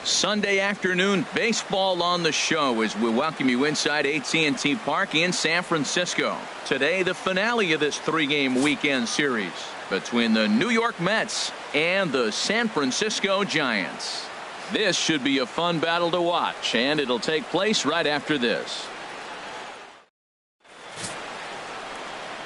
Sunday afternoon baseball on the show as we welcome you inside AT&T Park in San Francisco. Today, the finale of this three-game weekend series between the New York Mets and the San Francisco Giants. This should be a fun battle to watch, and it'll take place right after this.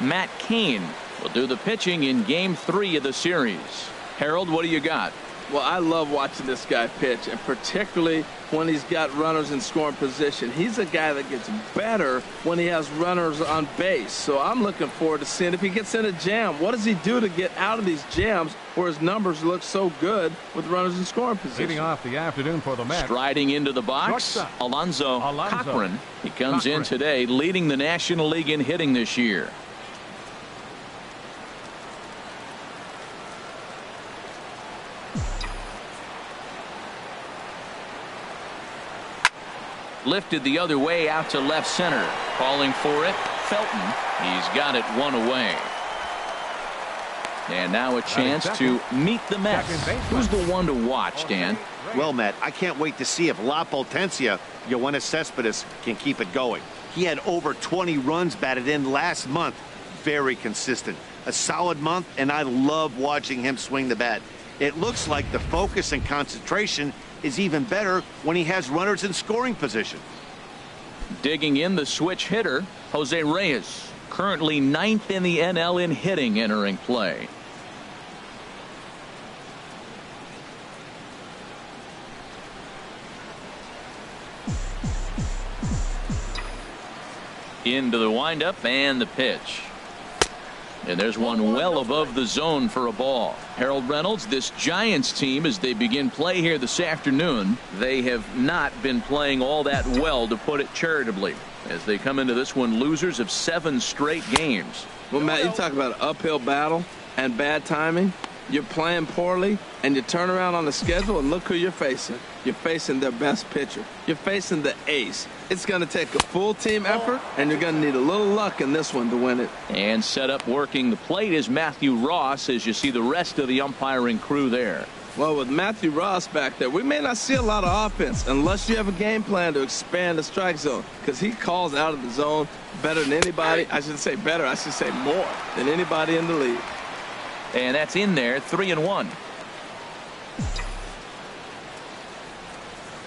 Matt Cain will do the pitching in Game 3 of the series. Harold, what do you got? Well, I love watching this guy pitch, and particularly when he's got runners in scoring position. He's a guy that gets better when he has runners on base. So I'm looking forward to seeing if he gets in a jam. What does he do to get out of these jams where his numbers look so good with runners in scoring position? Leading off the afternoon for the Mets. Striding into the box, Alonzo Cochran. He comes in today leading the National League in hitting this year. Lifted the other way out to left center. Calling for it, Felton. He's got it one away. And now a chance to meet the Mets. Who's the one to watch, Dan? Well, Matt, I can't wait to see if La Potencia, Yoenis Cespedes, can keep it going. He had over 20 runs batted in last month. Very consistent. A solid month, and I love watching him swing the bat. It looks like the focus and concentration is even better when he has runners in scoring position. Digging in the switch hitter, Jose Reyes, currently 9th in the NL in hitting, entering play. Into the windup and the pitch. And there's one well above the zone for a ball. Harold Reynolds, this Giants team, as they begin play here this afternoon, they have not been playing all that well, to put it charitably, as they come into this one losers of 7 straight games. Well, Matt, you talk about an uphill battle and bad timing. You're playing poorly, and you turn around on the schedule, and look who you're facing. You're facing their best pitcher. You're facing the ace. It's going to take a full team effort, and you're going to need a little luck in this one to win it. And set up working the plate is Matthew Ross, as you see the rest of the umpiring crew there. Well, with Matthew Ross back there, we may not see a lot of offense unless you have a game plan to expand the strike zone, because he calls out of the zone better than anybody. I shouldn't say better. I should say more than anybody in the league. And that's in there, 3-1.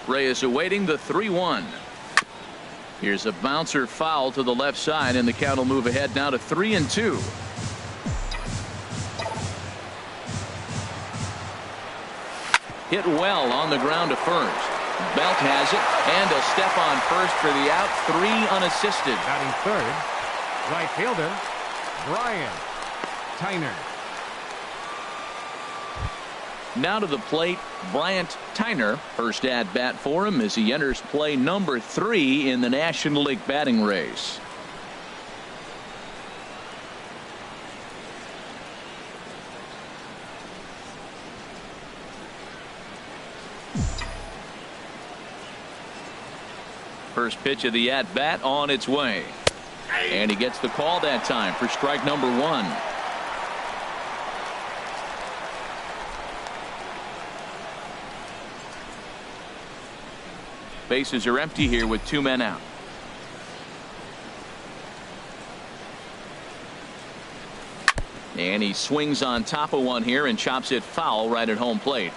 Reyes awaiting the 3-1. Here's a bouncer foul to the left side, and the count will move ahead now to 3-2. Hit well on the ground to first. Belt has it, and a step on first for the out. 3 unassisted. Batting third, right fielder Brian Tyner. Now to the plate, Bryant Tyner. First at bat for him as he enters play number 3 in the National League batting race. First pitch of the at bat on its way. And he gets the call that time for strike number 1. Bases are empty here with 2 men out. And he swings on top of one here and chops it foul right at home plate.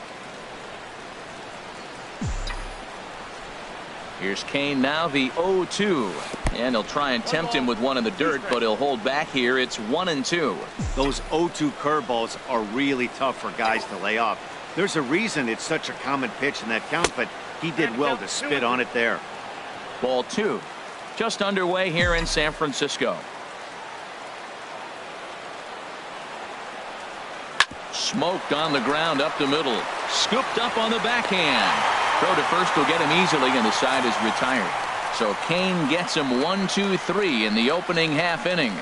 Here's Cain now, the 0-2. And he'll try and tempt him with one in the dirt, but he'll hold back here. It's 1-2. Those 0-2 curveballs are really tough for guys to lay off. There's a reason it's such a common pitch in that count, but he did well to spit on it there. Ball 2 just underway here in San Francisco. Smoked on the ground up the middle. Scooped up on the backhand. Throw to first will get him easily, and the side is retired. So Cain gets him 1-2-3 in the opening half inning.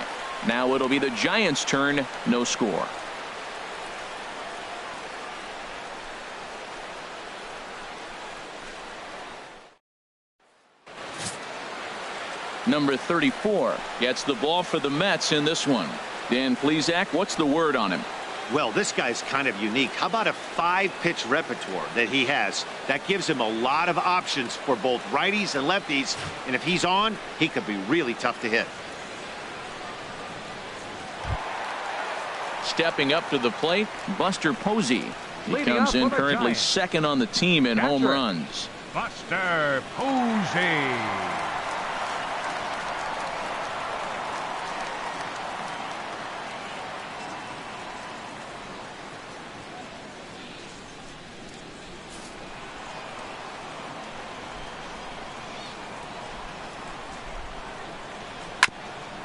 Now it'll be the Giants' turn. No score. Number 34 gets the ball for the Mets in this one. Dan Plesac, what's the word on him? Well, this guy's kind of unique. How about a 5-pitch repertoire that he has? That gives him a lot of options for both righties and lefties. And if he's on, he could be really tough to hit. Stepping up to the plate, Buster Posey. He Leading comes up in for the currently Giants. second on the team in home Catcher. runs. Buster Posey.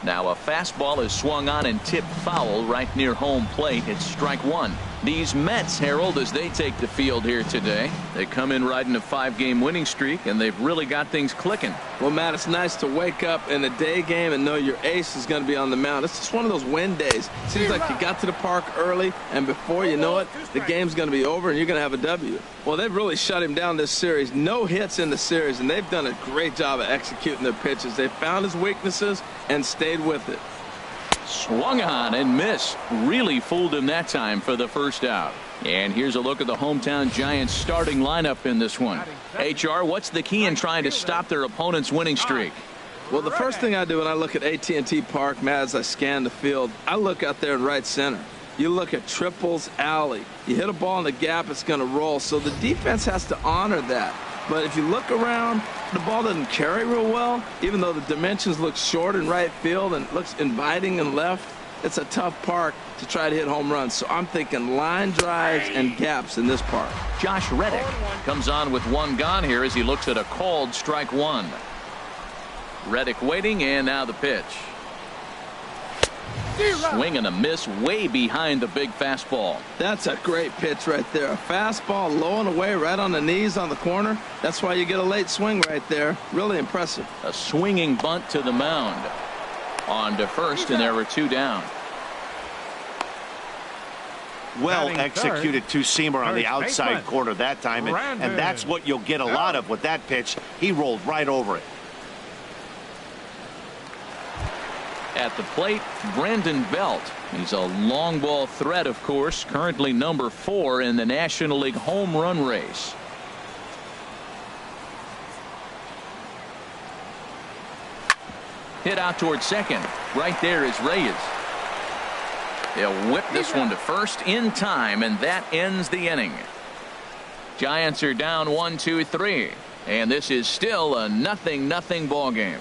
Now a fastball is swung on and tipped foul right near home plate. It's strike one. These Mets, Harold, as they take the field here today, they come in riding a 5-game winning streak, and they've really got things clicking. Well, Matt, it's nice to wake up in a day game and know your ace is going to be on the mound. It's just one of those win days. Seems like you got to the park early, and before you know it, the game's going to be over and you're going to have a W. Well, they've really shut him down this series. No hits in the series, and they've done a great job of executing their pitches. They found his weaknesses and stayed with it. Swung on and missed. Really fooled him that time for the first out. And here's a look at the hometown Giants starting lineup in this one. HR, what's the key in trying to stop their opponent's winning streak? Well, the first thing I do when I look at AT&T Park, Matt, as I scan the field, I look out there in right center. You look at triples alley. You hit a ball in the gap, it's going to roll. So the defense has to honor that. But if you look around, the ball doesn't carry real well, even though the dimensions look short in right field and looks inviting in left. It's a tough park to try to hit home runs. So I'm thinking line drives and gaps in this park. Josh Reddick comes on with one gone here as he looks at a called strike one. Reddick waiting, and now the pitch. Swing and a miss way behind the big fastball. That's a great pitch right there. A fastball low and away right on the knees on the corner. That's why you get a late swing right there. Really impressive. A swinging bunt to the mound. On to first, and there were two down. Well Batting executed third, two-seamer on the first outside baseman, corner that time, and that's what you'll get a lot of with that pitch. He rolled right over it. At the plate, Brandon Belt. He's a long ball threat, of course, currently number 4 in the National League home run race. Hit out towards second. Right there is Reyes. They'll whip this one to first in time, and that ends the inning. Giants are down 1-2-3, and this is still a 0-0 ball game.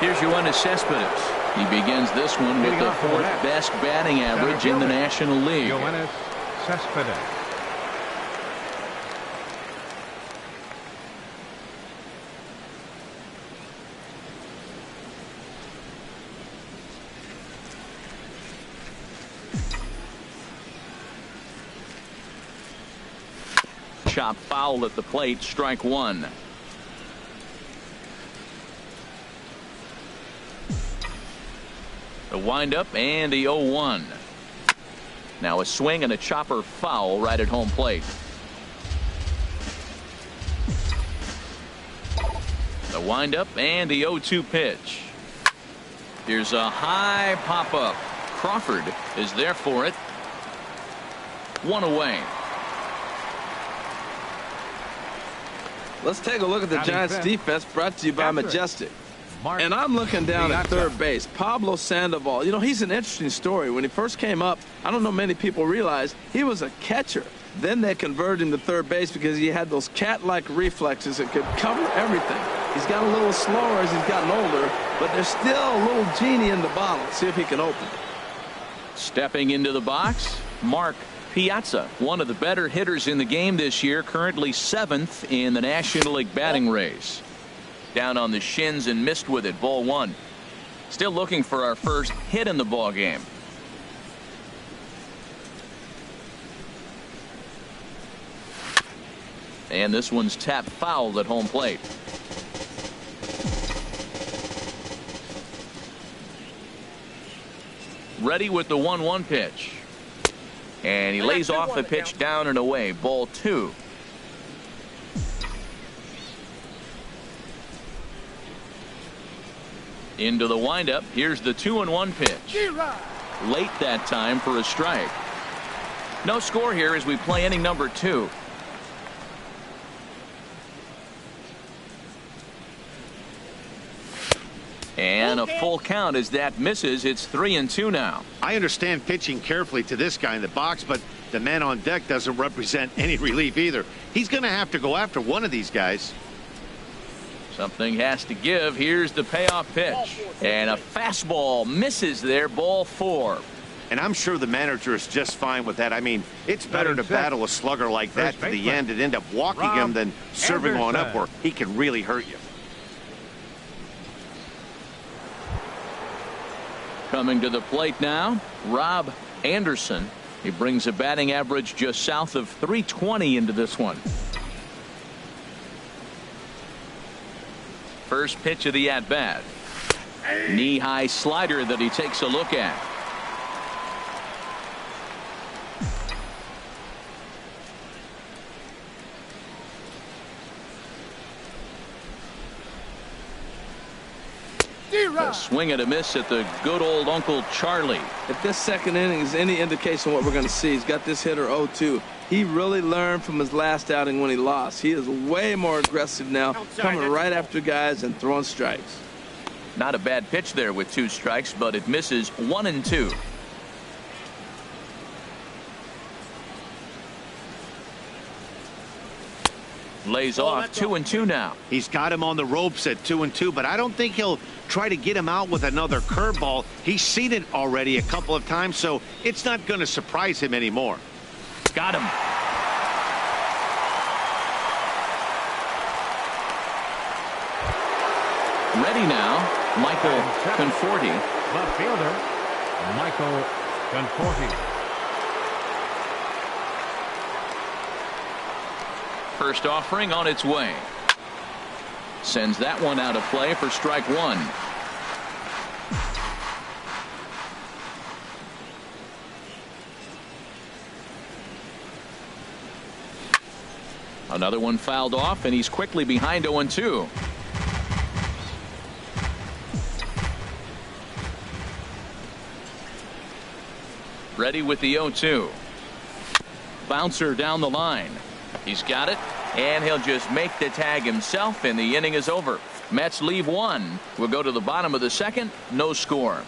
Here's Yoenis Cespedes. He begins this one with the 4th best batting average in the National League. Yoenis Cespedes. Chop foul at the plate, strike one. The windup and the 0-1. Now a swing and a chopper foul right at home plate. The windup and the 0-2 pitch. Here's a high pop-up. Crawford is there for it. One away. Let's take a look at the Giants defense, brought to you by Majestic. And I'm looking down at third base. Pablo Sandoval, you know, he's an interesting story. When he first came up, I don't know many people realize he was a catcher. Then they converted him to third base because he had those cat-like reflexes that could cover everything. He's got a little slower as he's gotten older, but there's still a little genie in the bottle. See if he can open it. Stepping into the box, Mark Piazza, one of the better hitters in the game this year, currently 7th in the National League batting race. Down on the shins and missed with it, ball one. Still looking for our first hit in the ball game. And this one's tapped foul at home plate. Ready with the 1-1 pitch. And he lays off the pitch down and away, ball two. Into the windup. Here's the 2-1 pitch. Late that time for a strike. No score here as we play inning number 2. And a full count as that misses. It's 3-2 now. I understand pitching carefully to this guy in the box, but the man on deck doesn't represent any relief either. He's going to have to go after one of these guys. Something has to give. Here's the payoff pitch. And a fastball misses there. Ball 4. And I'm sure the manager is just fine with that. I mean, it's better to battle a slugger like that to the end and end up walking him than serving on up where he can really hurt you. Coming to the plate now, Rob Anderson. He brings a batting average just south of 320 into this one. First pitch of the at-bat. Knee-high slider that he takes a look at. A swing and a miss at the good old Uncle Charlie. If this second inning is any indication of what we're going to see, he's got this hitter 0-2. He really learned from his last outing when he lost. He is way more aggressive now, coming right after guys and throwing strikes. Not a bad pitch there with 2 strikes, but it misses 1-2. Lays off 2-2 now. He's got him on the ropes at 2-2, but I don't think he'll try to get him out with another curveball. He's seen it already a couple of times, so it's not going to surprise him anymore. Got him. Ready now, Michael Conforti. Left fielder, Michael Conforti. First offering on its way. Sends that one out of play for strike 1. Another one fouled off, and he's quickly behind 0-2. Ready with the 0-2. Bouncer down the line. He's got it, and he'll just make the tag himself, and the inning is over. Mets leave 1. We'll go to the bottom of the second. No score.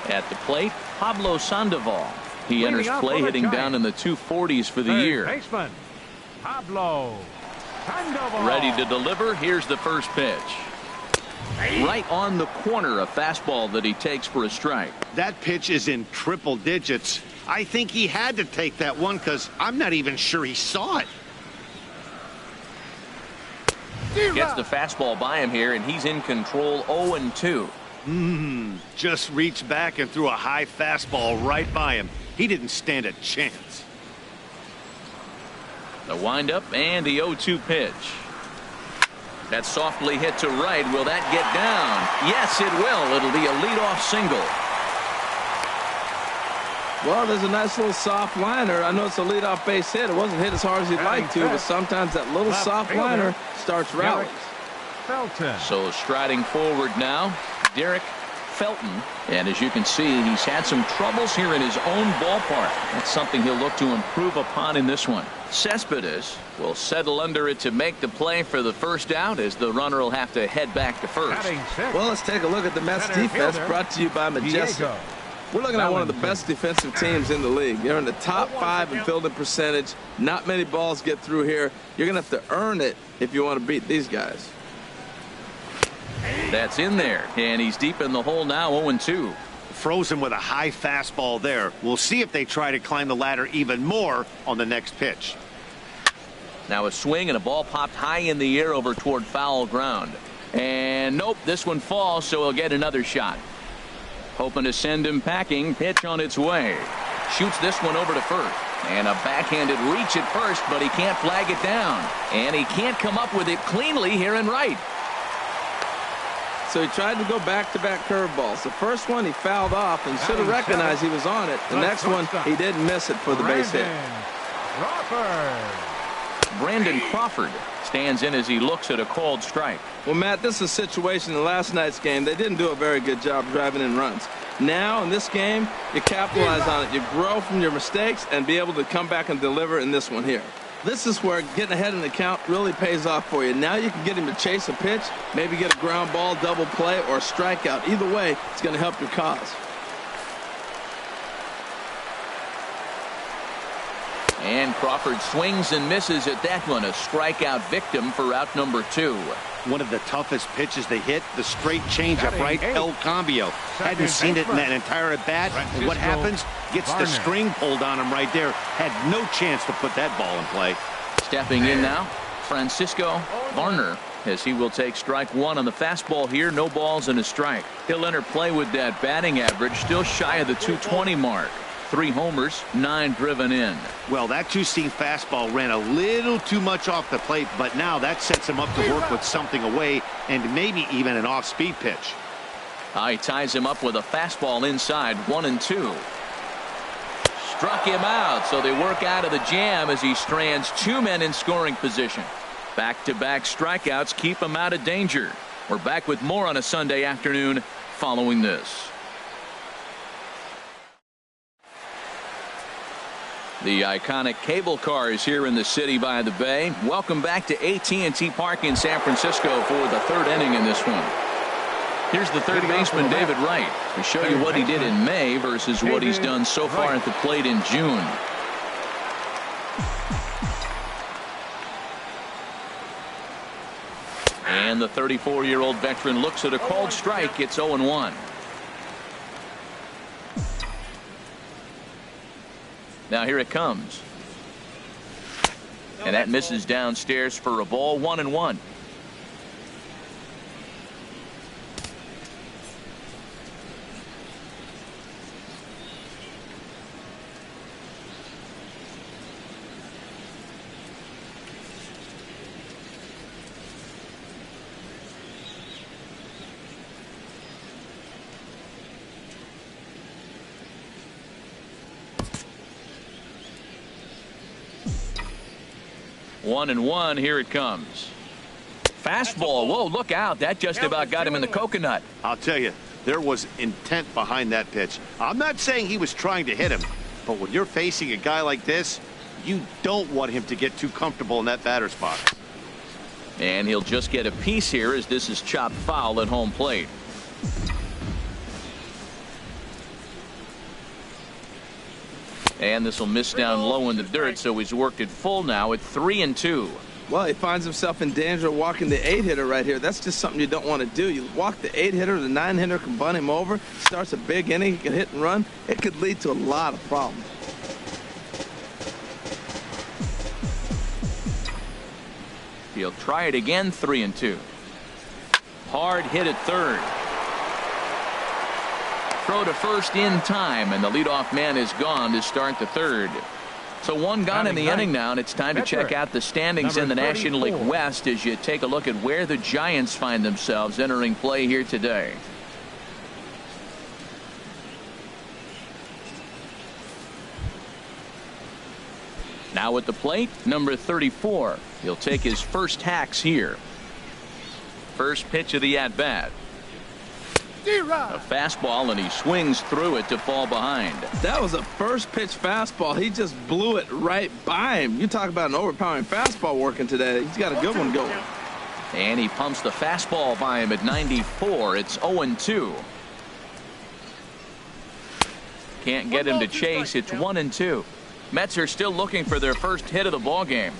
At the plate, Pablo Sandoval. He enters play hitting down in the 240s for the year. Baseman, Pablo Sandoval. Ready to deliver. Here's the first pitch. Right on the corner, a fastball that he takes for a strike. That pitch is in triple digits. I think he had to take that one because I'm not even sure he saw it. Gets the fastball by him here, and he's in control. 0-2. Just reached back and threw a high fastball right by him. He didn't stand a chance. The windup and the 0-2 pitch. That's softly hit to right. Will that get down? Yes, it will. It'll be a leadoff single. Well, there's a nice little soft liner. I know it's a leadoff base hit. It wasn't hit as hard as he'd like to, but sometimes that little soft liner starts rallies. Felton. So striding forward now, Derek Felton. And as you can see, he's had some troubles here in his own ballpark. That's something he'll look to improve upon in this one. Cespedes will settle under it to make the play for the first out, as the runner will have to head back to first. Well, let's take a look at the Mets defense, brought to you by Majestic. We're looking at one of the best defensive teams in the league. They're in the top 5 in fielding percentage. Not many balls get through here. You're going to have to earn it if you want to beat these guys. That's in there, and he's deep in the hole now. 0-2. Frozen with a high fastball there. We'll see if they try to climb the ladder even more on the next pitch. Now a swing and a ball popped high in the air over toward foul ground. And nope, this one falls, so he'll get another shot. Hoping to send him packing. Pitch on its way. Shoots this one over to first. And a backhanded reach at first, but he can't flag it down. And he can't come up with it cleanly here in right. so he tried to go back-to-back curveballs. The first one he fouled off and should have recognized he was on it. The next one, he didn't miss it for the base hit. Brandon Crawford stands in as he looks at a called strike. Well, Matt, this is a situation in last night's game. They didn't do a very good job driving in runs. Now, in this game, you capitalize on it. You grow from your mistakes and be able to come back and deliver in this one here. This is where getting ahead in the count really pays off for you. Now you can get him to chase a pitch, maybe get a ground ball, double play, or a strikeout. Either way, it's going to help your cause. And Crawford swings and misses at that one. A strikeout victim for out number 2. One of the toughest pitches they hit, the straight changeup, right? El Cambio. Hadn't seen it in that entire at-bat. And what happens? Gets the string pulled on him right there. Had no chance to put that ball in play. Stepping in now, Francisco Varner, as he will take strike 1 on the fastball here. No balls and a strike. He'll enter play with that batting average, still shy of the 220 mark. 3 homers, 9 driven in. Well, that two-seam fastball ran a little too much off the plate, but now that sets him up to work with something away and maybe even an off-speed pitch. He ties him up with a fastball inside, 1-2. Struck him out, so they work out of the jam as he strands 2 men in scoring position. Back-to-back strikeouts keep him out of danger. We're back with more on a Sunday afternoon following this. The iconic cable car is here in the city by the bay. Welcome back to AT&T Park in San Francisco for the 3rd inning in this one. Here's the third baseman, David Wright, to show you what he did in May versus what he's done so far at the plate in June. And the 34-year-old veteran looks at a called strike. It's 0-1. Now here it comes. And that misses downstairs for a ball, 1-1. One and one. Here it comes. Fastball. Whoa, look out. That just about got him in the coconut. I'll tell you, there was intent behind that pitch. I'm not saying he was trying to hit him, but when you're facing a guy like this, you don't want him to get too comfortable in that batter's box. And he'll just get a piece here as this is chopped foul at home plate. And this will miss down low in the dirt, so he's worked it full now at 3-2. Well, he finds himself in danger of walking the 8-hitter right here. That's just something you don't want to do. You walk the 8-hitter, the 9-hitter can bunt him over, starts a big inning, he can hit and run. It could lead to a lot of problems. He'll try it again, 3-2. Hard hit at third. Throw to first in time, and the leadoff man is gone to start the third. So one gone in the inning now, and it's time to check out the standings in the National League West as you take a look at where the Giants find themselves entering play here today. Now at the plate, number 34. He'll take his first hacks here. First pitch of the at-bat. A fastball, and he swings through it to fall behind. That was a first pitch fastball. He just blew it right by him. You talk about an overpowering fastball working today. He's got a good one going. And he pumps the fastball by him at 94. It's 0-2. Can't get him to chase. It's 1-2. Mets are still looking for their first hit of the ball game.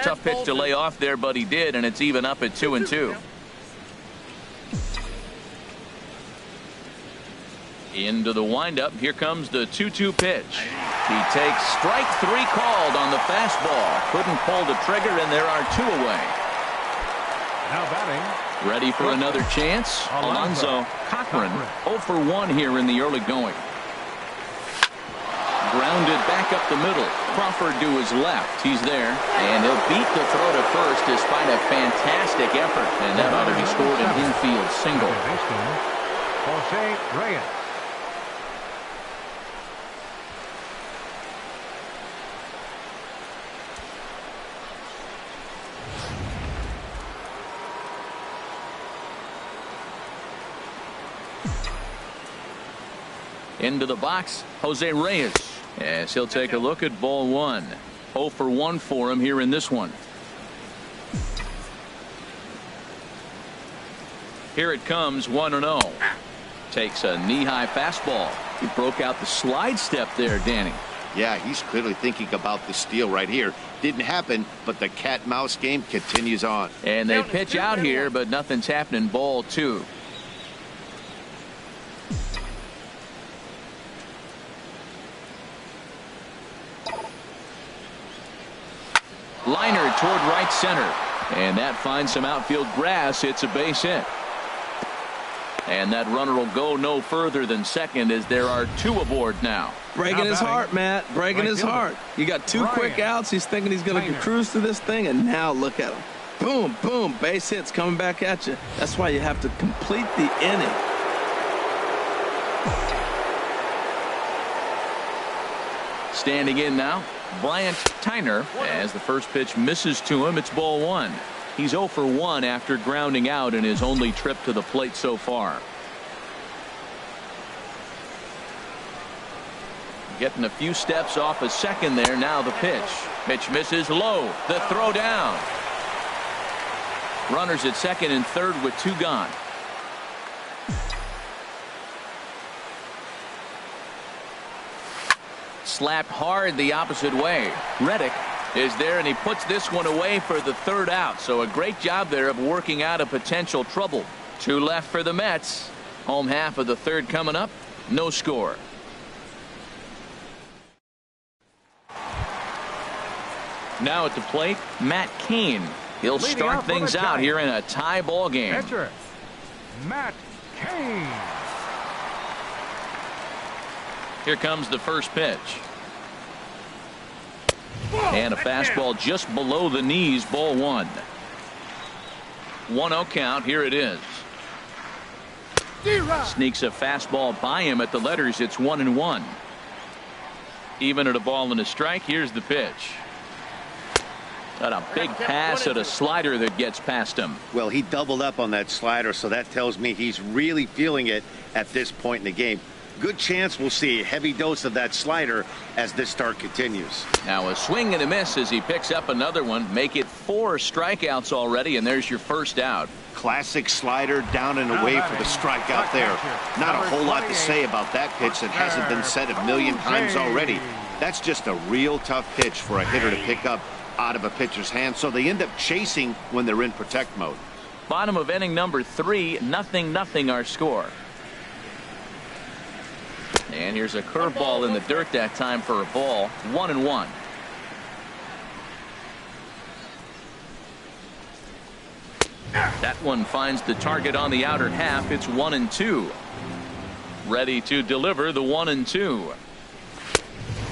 Tough pitch to lay off there, but he did, and it's even up at 2-2. Into the windup. Here comes the 2-2 pitch. He takes strike 3 called on the fastball. Couldn't pull the trigger, and there are 2 away. Now batting. Ready for another chance. Alonzo Cochran 0 for 1 here in the early going. Grounded back up the middle. Crawford to his left. He's there. And he'll beat the throw to first despite a fantastic effort. And that ought to be scored an infield single. Jose Reyes. Into the box, Jose Reyes. As he'll take a look at ball one. 0 for 1 for him here in this one. Here it comes, 1-0. Takes a knee-high fastball. He broke out the slide step there, Danny. Yeah, he's clearly thinking about the steal right here. Didn't happen, but the cat-mouse game continues on. And they pitch out here, but nothing's happening. Ball 2. Liner toward right center. And that finds some outfield grass. It's a base hit. And that runner will go no further than second as there are 2 aboard now. Breaking his heart, Matt. Breaking his heart. You got 2 quick outs. He's thinking he's going to cruise through this thing, and now look at him. Boom, boom, base hits coming back at you. That's why you have to complete the inning. Standing in now, Bryant Tyner, as the first pitch misses to him. It's ball 1. He's 0 for 1 after grounding out in his only trip to the plate so far. Getting a few steps off a second there. Now the pitch. Pitch misses low. The throw down. Runners at second and third with 2 gone. Slapped hard the opposite way. Reddick is there, and he puts this one away for the 3rd out. So a great job there of working out a potential trouble. 2 left for the Mets. Home half of the 3rd coming up. No score. Now at the plate, Matt Cain. He'll start things out here in a tie ball game. Pitcher, Matt Cain. Here comes the first pitch. And a fastball just below the knees, ball 1. 1-0 count. Here it is. Sneaks a fastball by him at the letters. It's 1-1. Even at a ball and a strike. Here's the pitch. Got a big pass at a slider that gets past him. Well, he doubled up on that slider, so that tells me he's really feeling it at this point in the game. Good chance we'll see a heavy dose of that slider as this start continues. Now a swing and a miss as he picks up another one. Make it 4 strikeouts already, and there's your first out. Classic slider down and away for the strikeout there. Not a whole lot to say about that pitch that hasn't been said a million times already. That's just a real tough pitch for a hitter to pick up out of a pitcher's hand, so they end up chasing when they're in protect mode. Bottom of inning number 3, 0-0 our score. And here's a curveball in the dirt that time for a ball. 1-1. That one finds the target on the outer half. It's 1-2. Ready to deliver the 1-2.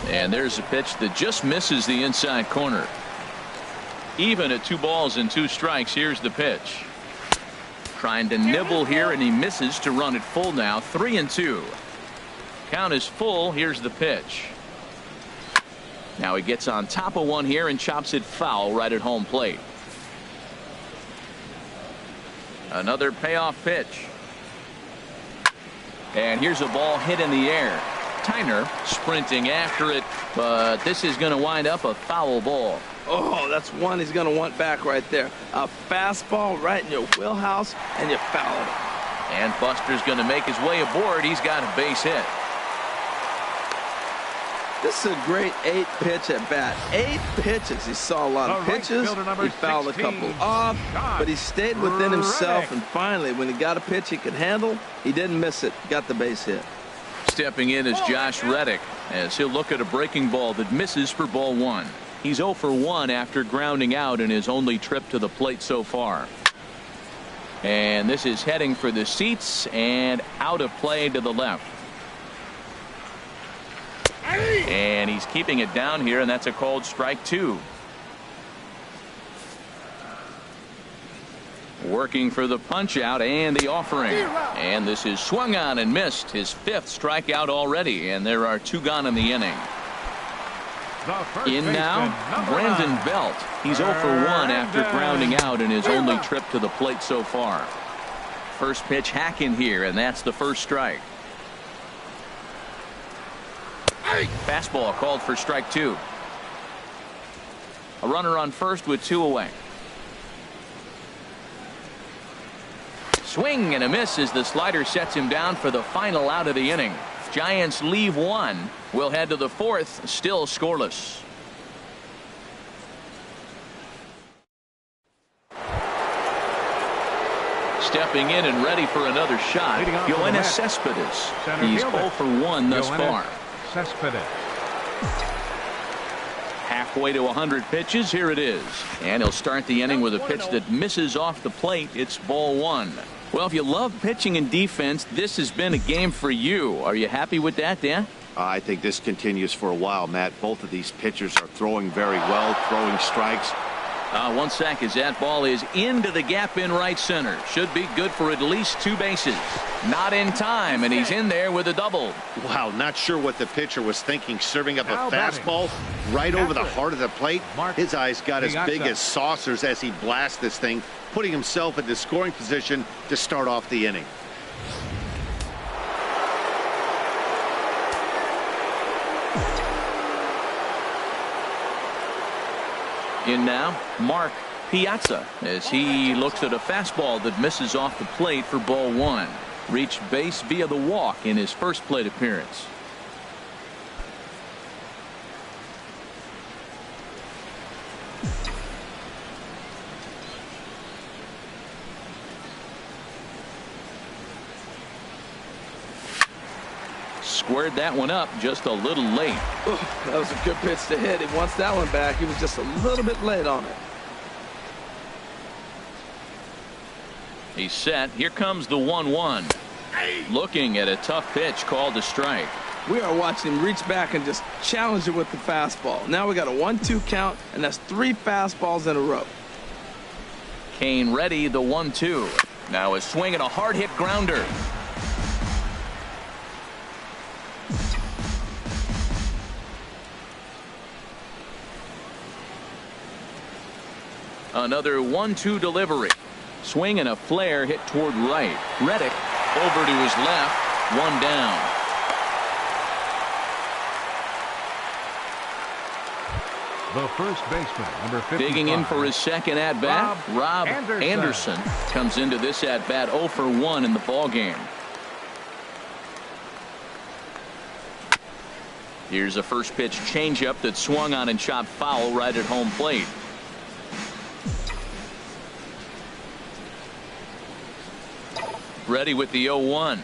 And there's a pitch that just misses the inside corner. Even at 2 balls and 2 strikes. Here's the pitch. Trying to nibble here, and he misses to run it full now. 3-2. Count is full. Here's the pitch. Now he gets on top of one here and chops it foul right at home plate. Another payoff pitch. And here's a ball hit in the air. Tyner sprinting after it, but this is going to wind up a foul ball. Oh, that's one he's going to want back right there. A fastball right in your wheelhouse, and you foul it. And Buster's going to make his way aboard. He's got a base hit. This is a great 8-pitch at bat. 8 pitches. He saw a lot of pitches. He fouled a couple off, but he stayed within himself. And finally, when he got a pitch he could handle, he didn't miss it. Got the base hit. Stepping in is Josh Reddick as he'll look at a breaking ball that misses for ball 1. He's 0 for 1 after grounding out in his only trip to the plate so far. And this is heading for the seats and out of play to the left. And he's keeping it down here, and that's a called strike 2. Working for the punch out and the offering. And this is swung on and missed. His 5th strikeout already, and there are 2 gone in the inning. In now, Brandon Belt. He's 0 for 1 after grounding out in his only trip to the plate so far. First pitch hack in here, and that's the first strike. Fastball called for strike 2. A runner on first with 2 away. Swing and a miss as the slider sets him down for the final out of the inning. Giants leave 1. We'll head to the 4th, still scoreless. Stepping in and ready for another shot, Yoenis Cespedes. He's 0 for 1 thus far. Cespedes. Halfway to 100 pitches, here it is. And he'll start the inning with a pitch that misses off the plate. It's ball 1. Well, if you love pitching and defense, this has been a game for you. Are you happy with that, Dan? I think this continues for a while, Matt. Both of these pitchers are throwing very well, throwing strikes. 1 sec as that ball is into the gap in right center. Should be good for at least 2 bases. Not in time, and he's in there with a double. Wow, not sure what the pitcher was thinking, serving up a fastball right over the heart of the plate. His eyes got as big as saucers as he blasts this thing, putting himself in the scoring position to start off the inning. In now, Mark Piazza as he looks at a fastball that misses off the plate for ball 1. Reached base via the walk in his first plate appearance. Squared that one up just a little late. Oh, that was a good pitch to hit. He wants that one back. He was just a little bit late on it. He's set. Here comes the 1-1. Looking at a tough pitch called a strike. We are watching him reach back and just challenge it with the fastball. Now we got a 1-2 count, and that's 3 fastballs in a row. Kane ready, the 1-2. Now a swing and a hard hit grounder. Another 1-2 delivery. Swing and a flare hit toward right. Reddick over to his left. 1 down. The first baseman, number 55. Digging in for his second at bat, Rob Anderson comes into this at bat 0 for 1 in the ball game. Here's a first pitch changeup that swung on and chopped foul right at home plate. Ready with the 0-1.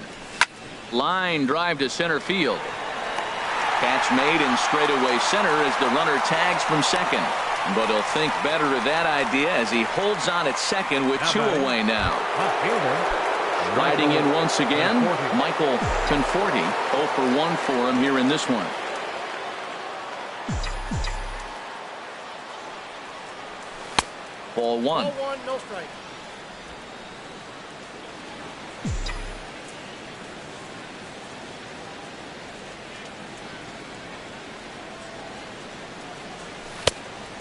Line drive to center field. Catch made in straightaway center as the runner tags from second. But he'll think better of that idea as he holds on at second with 2 away now. Riding in once again, Michael Conforti. 0 for 1 for him here in this one. Ball 1. No strike.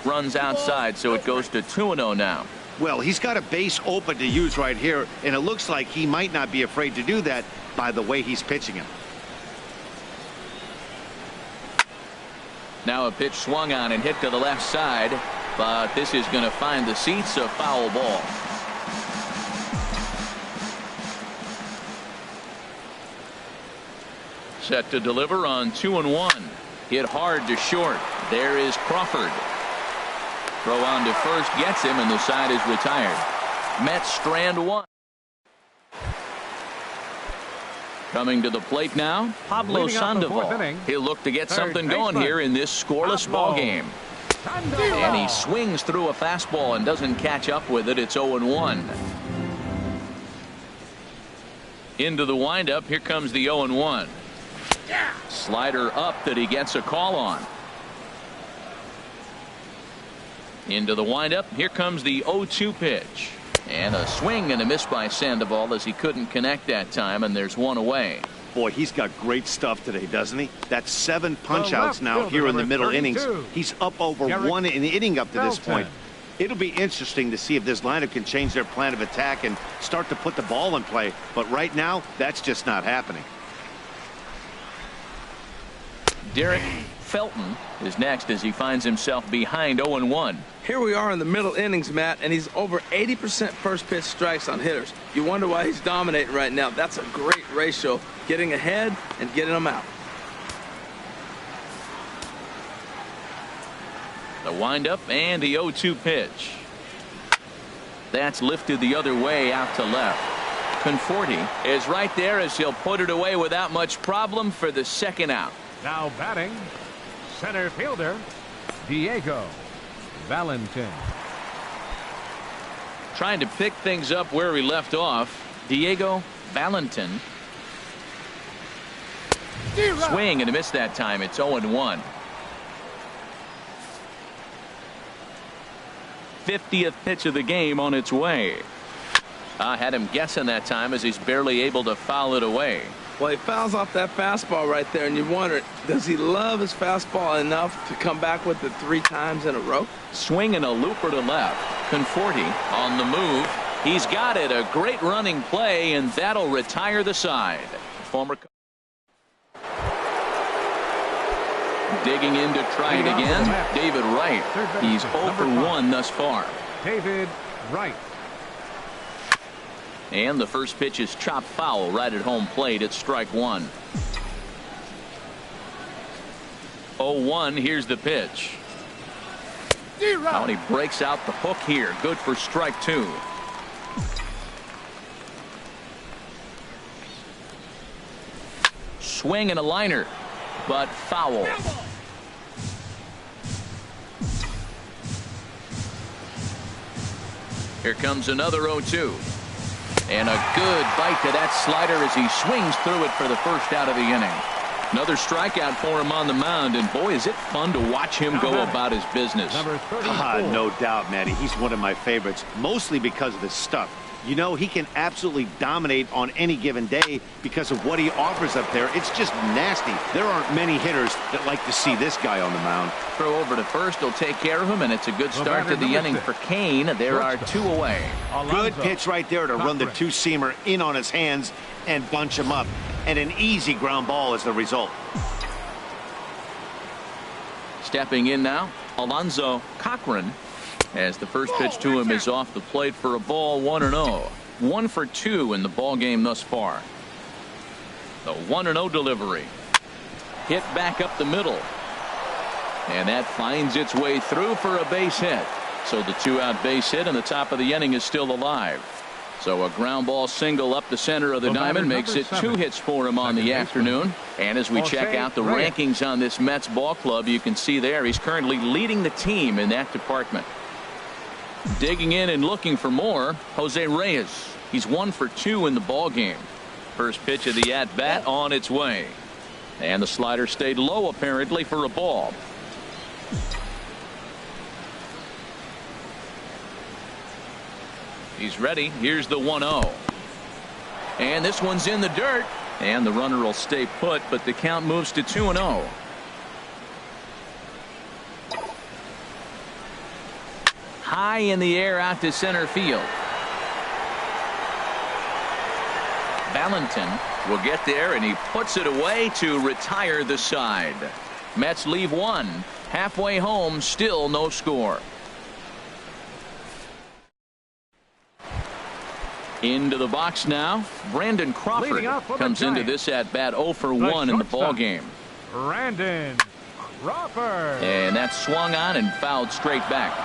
Runs outside, so it goes to 2-0 now. Well, he's got a base open to use right here, and it looks like he might not be afraid to do that by the way he's pitching him. Now a pitch swung on and hit to the left side, but this is going to find the seats, a foul ball. Set to deliver on 2-1. Hit hard to short. There is Crawford. Throw on to first gets him, and the side is retired. Mets strand 1. Coming to the plate now, Pablo Sandoval. He'll look to get something going here in this scoreless ball game. And he swings through a fastball and doesn't catch up with it. It's 0-1. Into the windup. Here comes the 0-1. Slider up that he gets a call on. Into the windup. Here comes the 0-2 pitch. And a swing and a miss by Sandoval as he couldn't connect that time, and there's one away. Boy, he's got great stuff today, doesn't he? That's 7 punch-outs now here in the middle innings. He's up over 1 in the inning up to this point. It'll be interesting to see if this lineup can change their plan of attack and start to put the ball in play. But right now, that's just not happening. Derek Felton is next as he finds himself behind 0-1. Here we are in the middle innings, Matt, and he's over 80% first pitch strikes on hitters. You wonder why he's dominating right now. That's a great ratio, getting ahead and getting them out. The windup and the 0-2 pitch. That's lifted the other way out to left. Conforti is right there as he'll put it away without much problem for the second out. Now batting, center fielder, Diego Valentin. Trying to pick things up where he left off. Diego Valentin. Swing and a miss that time. It's 0-1. 50th pitch of the game on its way. I had him guessing that time as he's barely able to foul it away. Well, he fouls off that fastball right there, and you wonder, does he love his fastball enough to come back with it 3 times in a row? Swing and a looper to left. Conforti on the move. He's got it. A great running play, and that'll retire the side. Former digging in to try it again. David Wright. He's 0 for 1 thus far. David Wright. And the first pitch is chopped foul right at home plate. It's strike 1. 0-1. Here's the pitch. Now he breaks out the hook here. Good for strike 2. Swing and a liner, but foul. Here comes another 0-2. And a good bite to that slider as he swings through it for the first out of the inning. Another strikeout for him on the mound, and boy, is it fun to watch him go about his business. No doubt, Matty. He's one of my favorites, mostly because of his stuff. You know, he can absolutely dominate on any given day because of what he offers up there. It's just nasty. There aren't many hitters that like to see this guy on the mound. Throw over to first. He'll take care of him, and it's a good start to the inning for Kane. There are 2 away. Good pitch right there to run the 2-seamer in on his hands and bunch him up. And an easy ground ball is the result. Stepping in now, Alonzo Cochran, as the first pitch to him is off the plate for a ball. 1-0. 1 for 2 in the ball game thus far. The 1-0 delivery. Hit back up the middle. And that finds its way through for a base hit. So the 2-out base hit and the top of the inning is still alive. So a ground ball single up the center of the diamond makes it 2 hits for him on the afternoon. And as we check out the rankings on this Mets ball club, you can see there he's currently leading the team in that department. Digging in and looking for more, Jose Reyes. He's 1 for 2 in the ball game. First pitch of the at-bat on its way. And the slider stayed low apparently for a ball. He's ready. Here's the 1-0. And this one's in the dirt. And the runner will stay put, but the count moves to 2-0. High in the air out to center field. Valentin will get there, and he puts it away to retire the side. Mets leave 1. Halfway home, still no score. Into the box now, Brandon Crawford comes into this at bat 0 for 1 in the ball game. Brandon Crawford. And that's swung on and fouled straight back.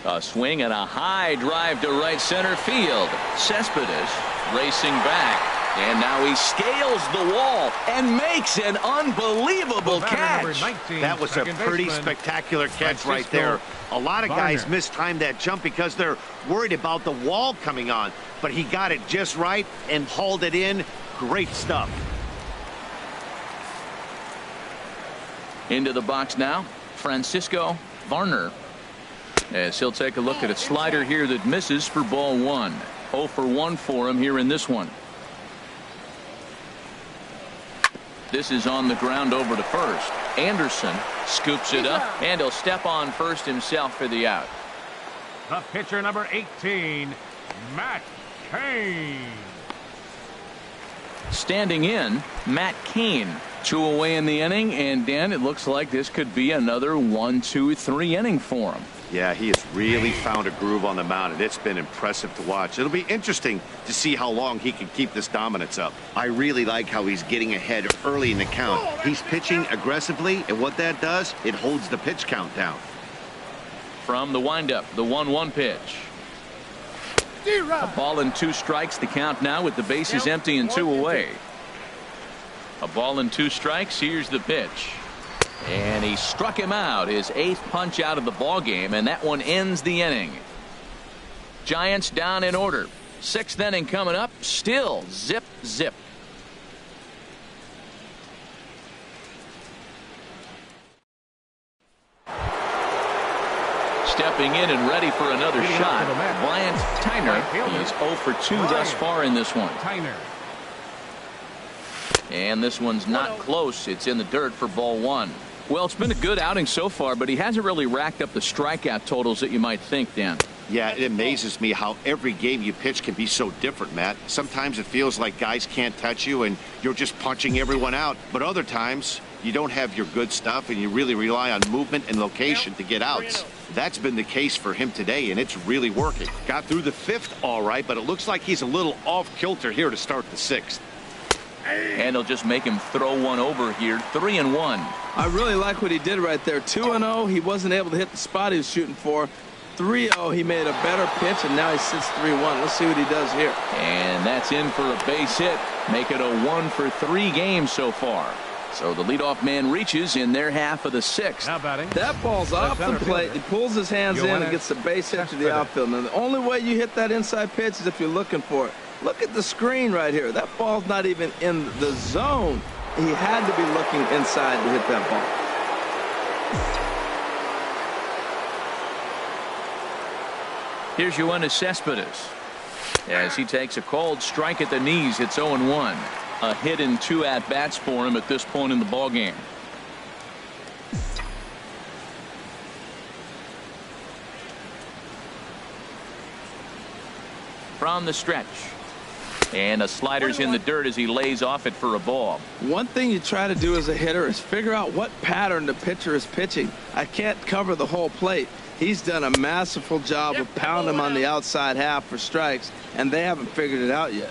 A swing and a high drive to right center field. Cespedes racing back. And now he scales the wall and makes an unbelievable catch. That was a pretty spectacular catch right there. A lot of guys mistime that jump because they're worried about the wall coming on. But he got it just right and hauled it in. Great stuff. Into the box now, Francisco Varner. As he'll take a look at a slider here that misses for ball 1. 0 for 1 for him here in this one. This is on the ground over to first. Anderson scoops it up, and he'll step on first himself for the out. The pitcher, number 18, Matt Cain. Standing in, Matt Cain. 2 away in the inning, and Dan, it looks like this could be another 1-2-3 inning for him. Yeah, he has really found a groove on the mound, and it's been impressive to watch. It'll be interesting to see how long he can keep this dominance up. I really like how he's getting ahead early in the count. He's pitching aggressively, and what that does, it holds the pitch count down. From the windup, the 1-1 pitch. A ball and 2 strikes, the count now with the bases empty and 2 away. A ball and 2 strikes. Here's the pitch. And he struck him out, his 8th punch out of the ball game, and that one ends the inning. Giants down in order. 6th inning coming up. Still zip, zip. Stepping in and ready for another shot, Bryant Tyner. He's 0 for 2 thus far in this one. And this one's not close. It's in the dirt for ball 1. Well, it's been a good outing so far, but he hasn't really racked up the strikeout totals that you might think, Dan. Yeah, it amazes me how every game you pitch can be so different, Matt. Sometimes it feels like guys can't touch you and you're just punching everyone out. But other times you don't have your good stuff and you really rely on movement and location to get outs. That's been the case for him today, and it's really working. Got through the 5th all right, but it looks like he's a little off kilter here to start the 6th. And he'll just make him throw one over here. 3-1. I really like what he did right there. 2-0. He wasn't able to hit the spot he was shooting for. 3-0. He made a better pitch, and now he sits 3-1. Let's see what he does here. And that's in for a base hit. Make it a 1 for 3 games so far. So the leadoff man reaches in their half of the 6th. Now batting. That ball's off the plate. He pulls his hands in and gets the base hit to the outfield. And the only way you hit that inside pitch is if you're looking for it. Look at the screen right here. That ball's not even in the zone. He had to be looking inside to hit that ball. Here's Yoenis Cespedes as he takes a cold strike at the knees. It's 0-1. A hit in 2 at-bats for him at this point in the ball game. From the stretch. And a slider's in the dirt as he lays off it for a ball. One thing you try to do as a hitter is figure out what pattern the pitcher is pitching. I can't cover the whole plate. He's done a masterful job of pounding him on the outside half for strikes, and they haven't figured it out yet.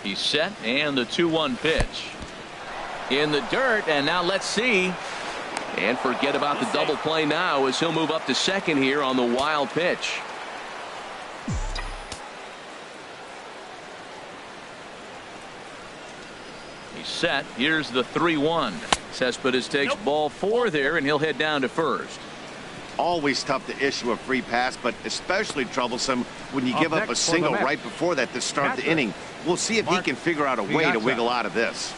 He's set, and the 2-1 pitch. In the dirt, and now let's see. And forget about the double play now as he'll move up to second here on the wild pitch. He's set. Here's the 3-1. Cespedes takes ball 4 there, and he'll head down to first. Always tough to issue a free pass, but especially troublesome when you give up a single right before that to start the inning. We'll see if he can figure out a way to wiggle out of this.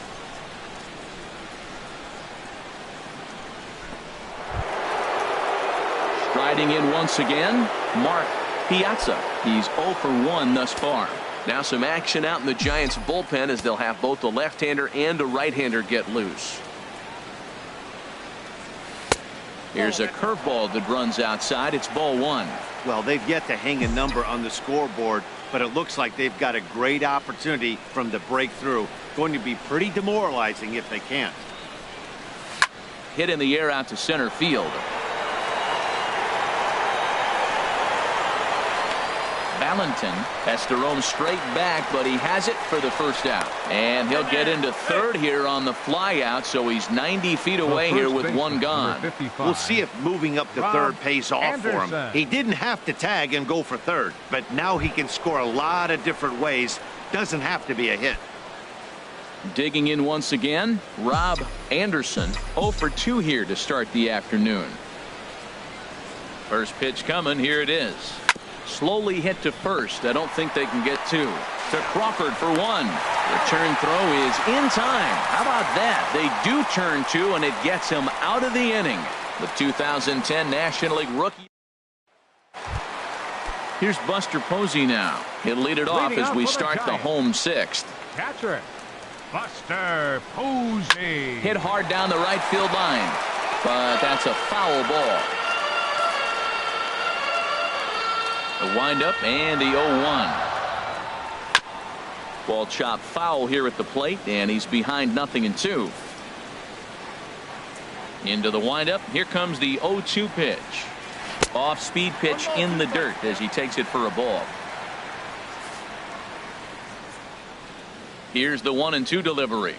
Striding in once again, Mark Piazza. He's 0 for 1 thus far. Now some action out in the Giants bullpen as they'll have both a left-hander and a right-hander get loose. Here's a curveball that runs outside. It's ball 1. Well, they've yet to hang a number on the scoreboard, but it looks like they've got a great opportunity from the breakthrough. Going to be pretty demoralizing if they can't. Hit in the air out to center field. Valentin has to roam straight back, but he has it for the first out. And he'll get into third here on the fly out, so he's 90 feet away here with one gone. We'll see if moving up to third pays off for him. He didn't have to tag and go for third, but now he can score a lot of different ways. Doesn't have to be a hit. Digging in once again, Rob Anderson, 0 for 2 here to start the afternoon. First pitch coming, here it is. Slowly hit to first. I don't think they can get two. To Crawford for one. Return throw is in time. How about that? They do turn two, and it gets him out of the inning. The 2010 National League rookie. Here's Buster Posey now. He'll lead it off as we start the home sixth. Catcher, Buster Posey. Hit hard down the right field line, but that's a foul ball. The windup and the 0-1. Ball chopped foul here at the plate, and he's behind 0-2. Into the windup. Here comes the 0-2 pitch. Off speed pitch in the dirt as he takes it for a ball. Here's the 1-2 delivery.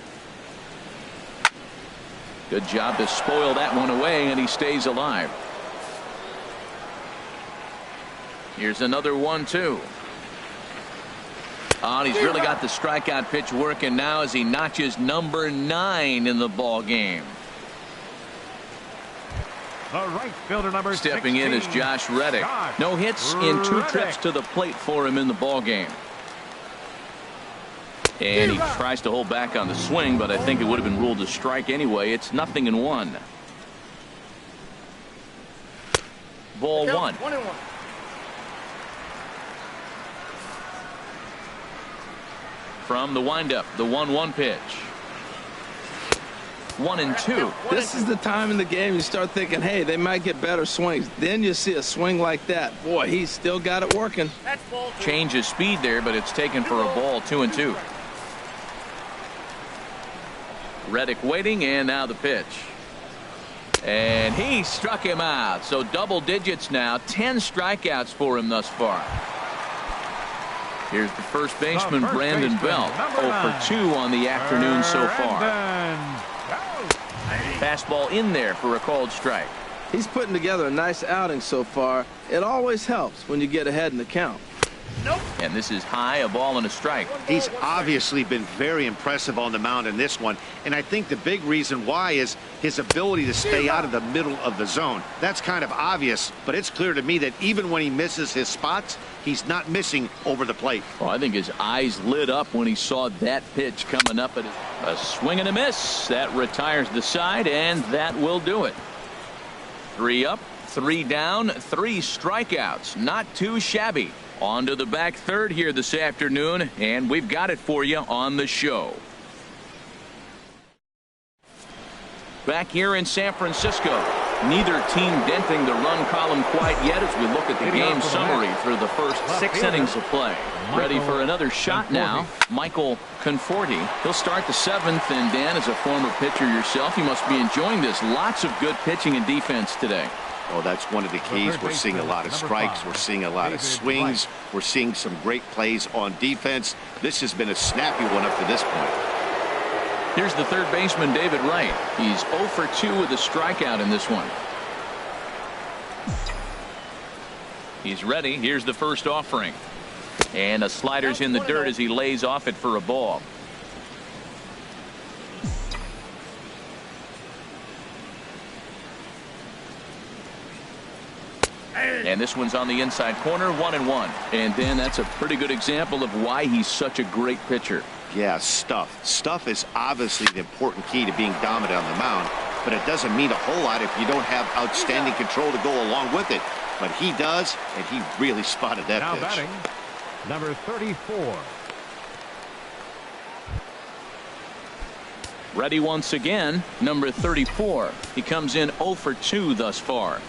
Good job to spoil that one away, and he stays alive. Here's another 1-2. Oh, and he's really got the strikeout pitch working now as he notches number 9 in the ball game. The right fielder number Stepping 16. in is Josh Reddick. No hits in 2 trips to the plate for him in the ball game. And he tries to hold back on the swing, but I think it would have been ruled a strike anyway. It's 0-1. Ball 1. From the windup, the 1-1 pitch. 1-2. This is the time in the game you start thinking, hey, they might get better swings. Then you see a swing like that. Boy, he's still got it working. Change of speed there, but it's taken for a ball. 2-2. Reddick waiting, and now the pitch. And he struck him out. So double digits now. 10 strikeouts for him thus far. Here's the first baseman, Brandon Belt. 0 for 2 on the afternoon so far. Fastball in there for a called strike. He's putting together a nice outing so far. It always helps when you get ahead in the count. And this is high, a ball and a strike. He's obviously been very impressive on the mound in this one, and I think the big reason why is his ability to stay out of the middle of the zone. That's kind of obvious, but it's clear to me that even when he misses his spots, he's not missing over the plate. Well, I think his eyes lit up when he saw that pitch coming up at a swing and a miss. That retires the side, and that will do it. 3 up, 3 down, 3 strikeouts. Not too shabby. On to the back third here this afternoon, and we've got it for you on the show. Back here in San Francisco, neither team denting the run column quite yet as we look at the game summary through the first 6 innings of play. Ready for another shot now, Michael Conforti. He'll start the 7th, and Dan, as a former pitcher yourself, you must be enjoying this. Lots of good pitching and defense today. Oh, that's one of the keys. We're seeing a lot of strikes. We're seeing a lot of swings. We're seeing some great plays on defense. This has been a snappy one up to this point. Here's the third baseman, David Wright. He's 0 for 2 with a strikeout in this one. He's ready. Here's the first offering. And a slider's in the dirt as he lays off it for a ball. And this one's on the inside corner, 1-1. And then that's a pretty good example of why he's such a great pitcher. Yeah, stuff. Stuff is obviously the important key to being dominant on the mound, but it doesn't mean a whole lot if you don't have outstanding control to go along with it. But he does, and he really spotted that now pitch. Batting, number 34. Ready once again, number 34. He comes in 0 for 2 thus far.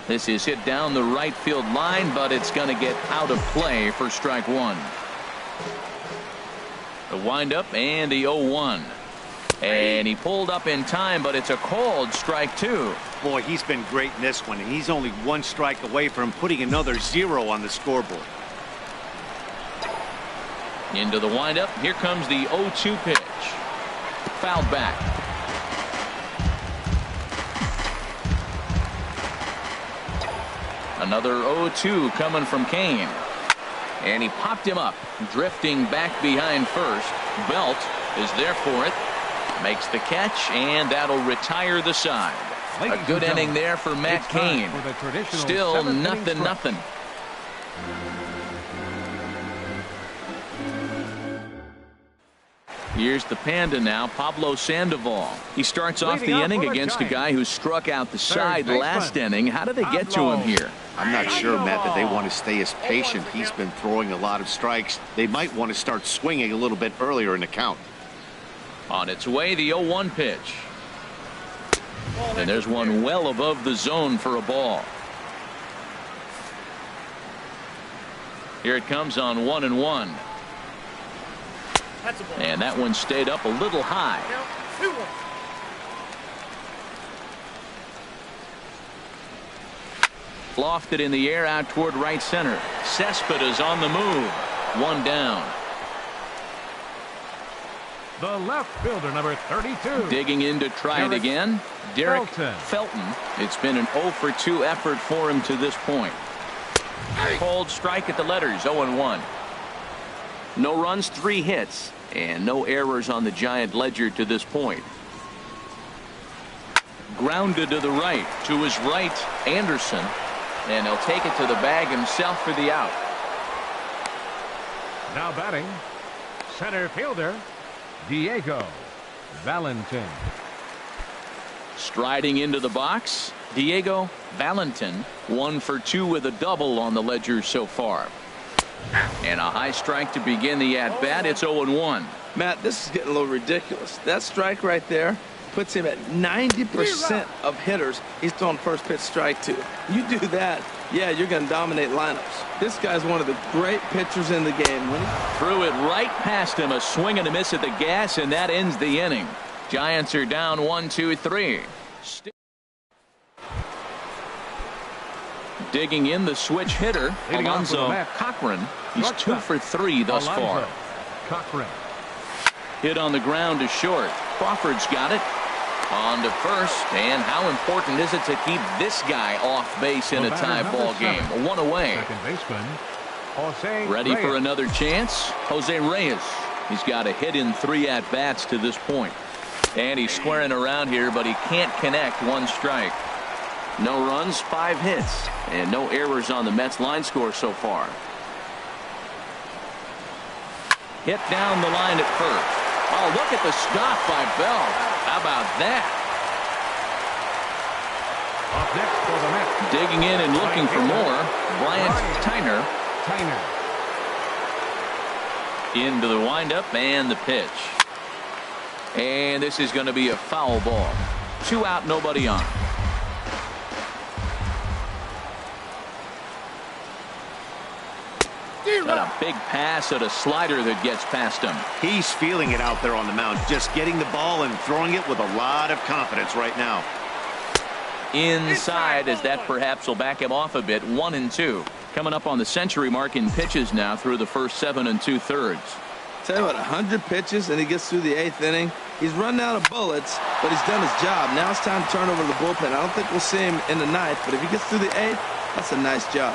This is hit down the right field line, but it's going to get out of play for strike 1. The windup and the 0-1. And he pulled up in time, but it's a called strike 2. Boy, he's been great in this one, and he's only 1 strike away from putting another 0 on the scoreboard. Into the windup. Here comes the 0-2 pitch. Fouled back. Another 0-2 coming from Kane. And he popped him up, drifting back behind first. Belt is there for it. Makes the catch, and that'll retire the side. A good inning there for Matt Kane. Still nothing. Here's the Panda now, Pablo Sandoval. He starts off the inning against a guy who struck out the side last inning. How did they get to him here? I'm not sure, Matt, that they want to stay as patient. He's been throwing a lot of strikes. They might want to start swinging a little bit earlier in the count. On its way, the 0-1 pitch. And there's one well above the zone for a ball. Here it comes on 1-1. And that one stayed up a little high. Lofted in the air out toward right center. Cespedes on the move. 1 down. The left fielder, number 32. Digging in to try it again. Derek Felton. It's been an 0-for-2 effort for him to this point. Cold strike at the letters, 0-1. No runs, 3 hits, and no errors on the Giant ledger to this point. Grounded to the right. To his right, Anderson. And he'll take it to the bag himself for the out. Now batting, center fielder, Diego Valentin. Striding into the box, Diego Valentin. 1 for 2 with a double on the ledger so far. And a high strike to begin the at-bat. It's 0-1. Matt, this is getting a little ridiculous. That strike right there puts him at 90% of hitters he's throwing first pitch strike to. You do that, yeah, you're going to dominate lineups. This guy's one of the great pitchers in the game. Threw it right past him, a swing and a miss at the gas, and that ends the inning. Giants are down 1-2-3. Digging in the switch hitter, Alonzo Cochran. He's 2 for 3 thus far. Cochran. Hit on the ground to short. Crawford's got it. On to first. And how important is it to keep this guy off base in a tie ball game? 1 away. Second baseman, Jose Ready Reyes. for another chance? Jose Reyes. He's got a hit in 3 at-bats to this point. And he's squaring around here, but he can't connect. 1 strike. No runs, 5 hits, and no errors on the Mets line score so far. Hit down the line at first. Oh, look at the stop by Bell. How about that? Up next for the Mets. Digging in and looking for more. Bryant Tyner. Into the windup and the pitch. And this is going to be a foul ball. 2 out, nobody on. Got a big pass at a slider that gets past him. He's feeling it out there on the mound, just getting the ball and throwing it with a lot of confidence right now. Inside, as that perhaps will back him off a bit. 1-2. Coming up on the century mark in pitches now through the first 7 2/3. Tell you what, 100 pitches and he gets through the 8th inning. He's running out of bullets, but he's done his job. Now it's time to turn over the bullpen. I don't think we'll see him in the 9th, but if he gets through the 8th, that's a nice job.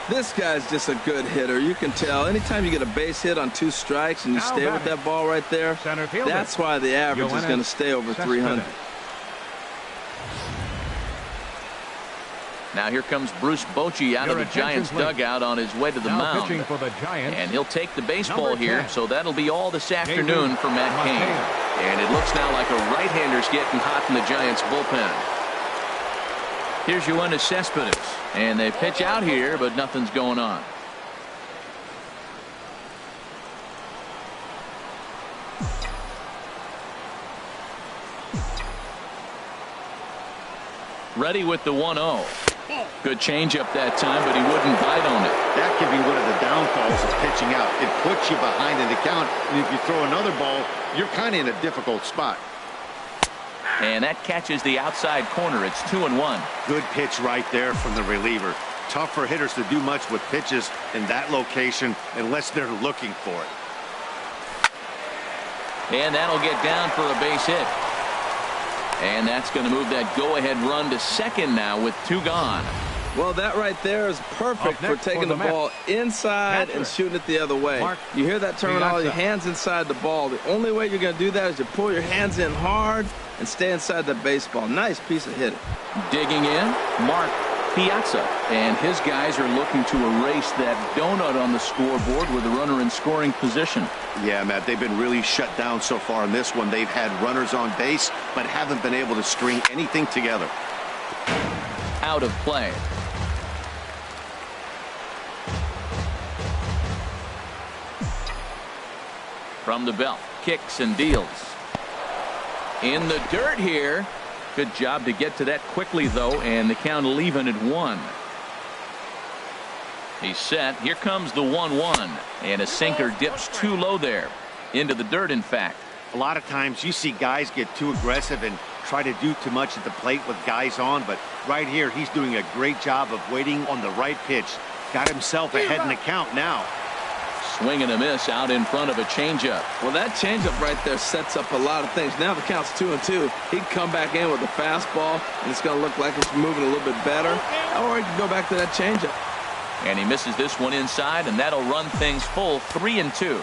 This guy's just a good hitter. You can tell. Anytime you get a base hit on 2 strikes and you stay with that ball right there, that's why the average is going to stay over 300. Now here comes Bruce Bochy out of the Giants dugout on his way to the mound. For the Giants, and he'll take the baseball here, so that'll be all this afternoon for Matt Cain. And it looks now like a right-hander's getting hot in the Giants bullpen. Here's Yoenis Cespedes, and they pitch out here, but nothing's going on. Ready with the 1-0. Good changeup that time, but he wouldn't bite on it. That can be one of the downfalls of pitching out. It puts you behind in the count, and if you throw another ball, you're kind of in a difficult spot. And that catches the outside corner. It's 2-1. Good pitch right there from the reliever. Tough for hitters to do much with pitches in that location unless they're looking for it. And that'll get down for a base hit. And that's going to move that go-ahead run to second now with 2 gone. Well, that right there is perfect for taking the ball inside and shooting it the other way. You hear that terminology, hands inside the ball. The only way you're going to do that is to pull your hands in hard and stay inside the baseball. Nice piece of hitting. Digging in, Mark Piazza. And his guys are looking to erase that donut on the scoreboard with a runner in scoring position. Yeah, Matt, they've been really shut down so far in this one. They've had runners on base, but haven't been able to string anything together. Out of play. From the belt, kicks and deals. In the dirt here. Good job to get to that quickly, though, and the count leaving at 1. He's set. Here comes the 1-1, and a sinker dips too low there. Into the dirt, in fact. A lot of times you see guys get too aggressive and try to do too much at the plate with guys on, but right here he's doing a great job of waiting on the right pitch. Got himself ahead in the count now. Swing and a miss out in front of a changeup. Well, that changeup right there sets up a lot of things. Now the count's 2-2. He'd come back in with a fastball, and it's going to look like it's moving a little bit better. Or he can go back to that changeup. And he misses this one inside, and that'll run things full 3-2.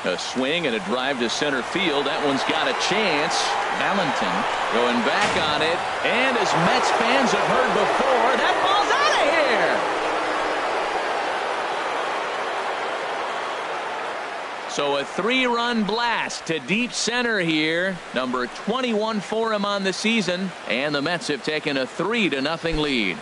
A swing and a drive to center field. That one's got a chance. Valentin going back on it. And as Mets fans have heard before, that ball's out of here. So a 3-run blast to deep center here. Number 21 for him on the season. And the Mets have taken a 3-0 lead.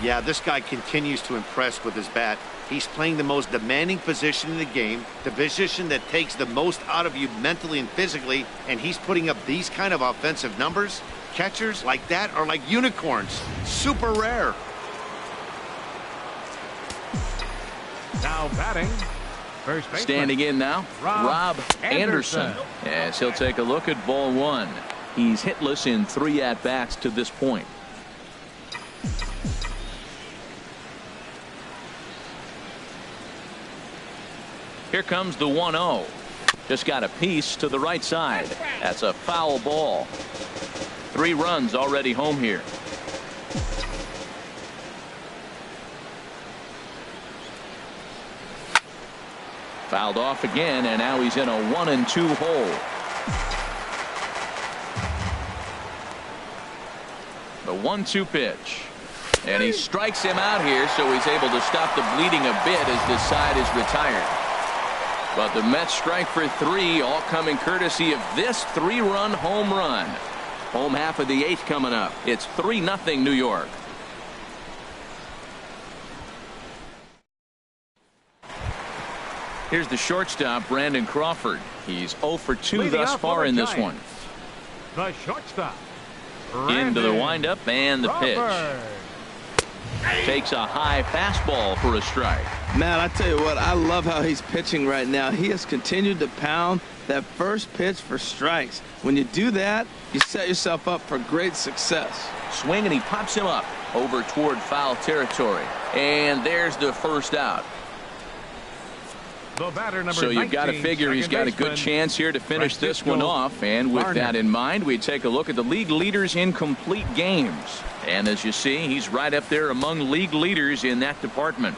Yeah, this guy continues to impress with his bat. He's playing the most demanding position in the game, the position that takes the most out of you mentally and physically, and he's putting up these kind of offensive numbers. Catchers like that are like unicorns. Super rare. Now batting, first baseman. Standing in now, Rob Anderson. As he'll take a look at ball 1. He's hitless in 3 at-bats to this point. Here comes the 1-0. Just got a piece to the right side. That's a foul ball. 3 runs already home here. Fouled off again, and now he's in a 1-2 hole. The 1-2 pitch. And he strikes him out here, so he's able to stop the bleeding a bit as this side is retired. But the Mets strike for 3, all coming courtesy of this 3-run home run. Home half of the 8th coming up. It's 3-0 New York. Here's the shortstop, Brandon Crawford. He's 0 for 2 thus far in this one. The shortstop. Into the windup and the pitch. Takes a high fastball for a strike. Man, I tell you what, I love how he's pitching right now. He has continued to pound that first pitch for strikes. When you do that, you set yourself up for great success. Swing, and he pops him up over toward foul territory. And there's the first out. The batter, number So you've got to figure he's got a good chance here to finish this one off. And with that in mind, we take a look at the league leaders in complete games. And as you see, he's right up there among league leaders in that department.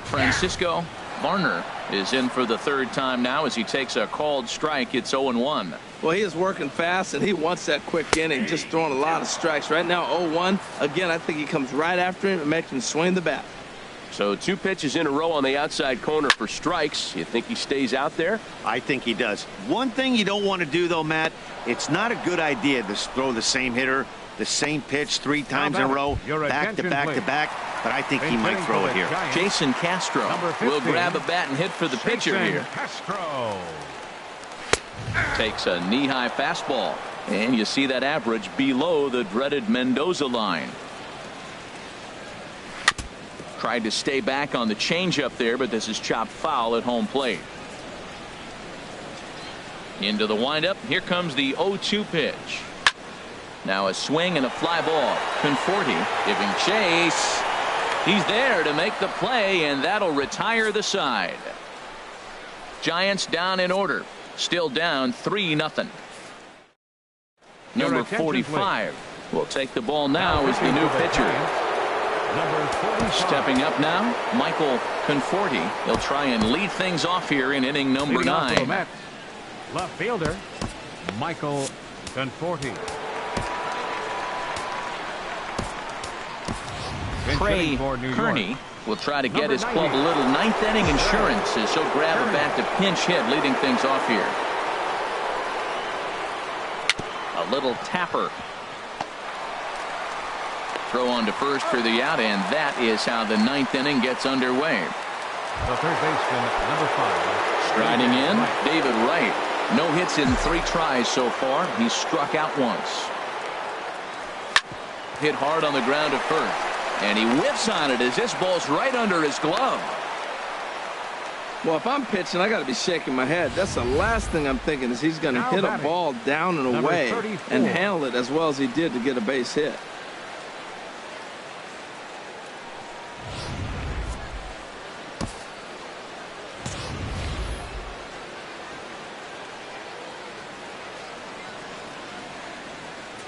Francisco Varner is in for the 3rd time now as he takes a called strike. It's 0-1. Well, he is working fast, and he wants that quick inning, just throwing a lot of strikes. Right now, 0-1. Again, I think he comes right after him and makes him swing the bat. So 2 pitches in a row on the outside corner for strikes. You think he stays out there? I think he does. One thing you don't want to do, though, Matt, it's not a good idea to throw the same hitter The same pitch 3 times in a row, back to back to back, but I think he might throw it here. Jason Castro will grab a bat and hit for the pitcher here. Castro takes a knee-high fastball, and you see that average below the dreaded Mendoza line. Tried to stay back on the changeup there, but this is chopped foul at home plate. Into the windup. Here comes the 0-2 pitch. Now a swing and a fly ball. Conforti giving chase. He's there to make the play, and that'll retire the side. Giants down in order. Still down 3-0. Number 45 will take the ball now as the new pitcher. Stepping up now, Michael Conforti. He'll try and lead things off here in inning number 9. Left fielder Michael Conforti. Trey Kearney will try to get his club a little ninth inning insurance as he'll grab a bat to pinch hit, leading things off here. A little tapper. Throw on to first for the out, and that is how the 9th inning gets underway. The third baseman, number 5. Striding in, David Wright. No hits in 3 tries so far. He's struck out once. Hit hard on the ground at first. And he whiffs on it as this ball's right under his glove. Well, if I'm pitching, I got to be shaking my head. That's the last thing I'm thinking, is he's going to hit a ball down and away and handle it as well as he did to get a base hit.